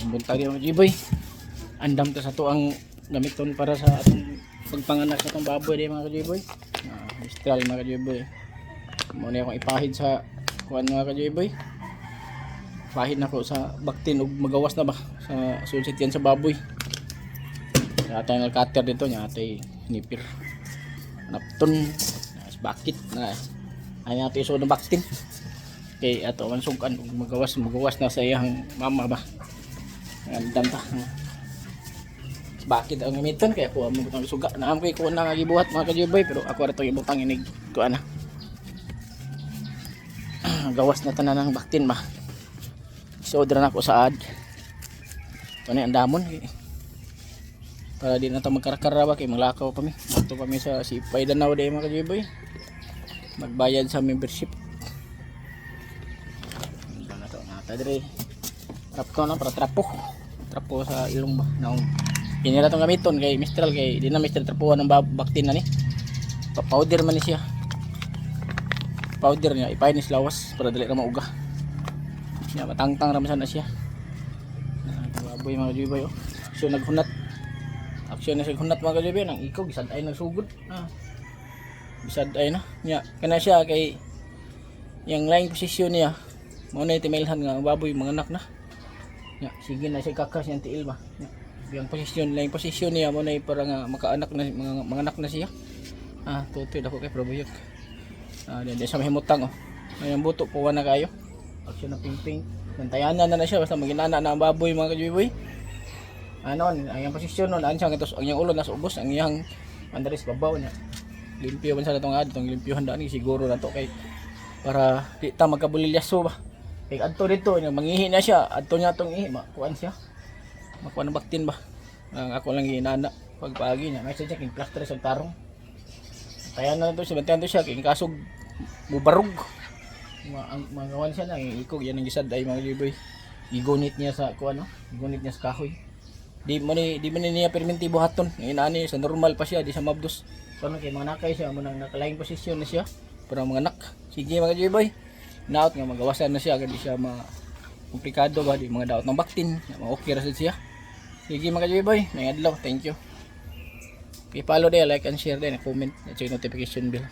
Buntag yung Jiboy. Andam to sa to ang gamiton para sa atong pagpanganak sa itong baboy di mga Jiboy. Mistral mga Jiboy. Muna akong ipahid sa kuan mga Jiboy. Pahid na ko sa baktin ug magawas na ba sa sulsit yan sa baboy. Atay ng cutter dito nya atay nipir. Napton bakit na ay nato iso ng baktin. Kay ato man sugan ug magawas na sa iyang mama ba. Andam ta. Bakit ang gamiton kaya ko mo butang suga na am kay ko na gibuhat mga Jiboy pero ako ra to ibutang inig ko ana. Gawas na tanan ng baktin ba. So dira na ko sa ad. Kani ang damon para di na ta magkarakara ba kay maglakaw kami. Ato kami sa Sipay Danau day mga Jiboy. Magbayad sa membership. Ano to nata dire. Trap ko na para trapo. Trapo sa ilong ba. Naong kinira tong gamiton kay Mistral kay di na Mistral trapuhan ng baktin na ni. Pa-powder man ni siya. Powder niya ipain ni lawas para dili ra mauga. Ya matangtang ra man na siya. Baboy mga Jiboy oh. So naghunat. Aksyon na sa hunat mga Jiboy nang ikaw bisad ay nagsugod. Bisad ay na. Nya kana siya kay yang laing posisyon niya. Mao na timailhan nga baboy mga anak na. Nya sige na siya kakas yang tiil ba. Nya yang posisyon laing posisyon niya mo na para nga makaanak na mga anak na siya. Tutoy dako kay probuyok. Di sa mahimutang oh. Ayang buto po na kayo. Aksyon na pingping. Nantayanan na siya basta maginana na ang baboy mga Jiboy. Ano ang iyang posisyon non ansang ito ang iyang ulo nasa ubos ang iyang andaris babaw niya. Limpyo man sa datong adtong limpyohan daan ni siguro na to kay para di ta magkabulilyaso ba. Kay adto dito mangihi na siya adto niya tong ihi makuan siya. Makuan ng baktin ba. Ang ako lang ginana pagpaagi niya may siya king plaster sa tarong. Kaya na to siya bantayan to siya king kasog bubarog. Magawan siya na ikog yan ang gisad ay mga Jiboy. Gigunit niya sa kuan no. Gigunit niya sa kahoy. Di man niya perminti buhaton. Inaani sa normal pa siya di sa mabdos. Kuno kay mga nakay siya mo nang nakalaing posisyon na siya para mga anak. Sige mga Jiboy. Naot nga magawasan na siya kay di siya komplikado ba di mga daot ng baktin. Okay ra siya. Sige mga Jiboy, may adlaw. Thank you. I-follow din, like and share din, comment at yung notification bell.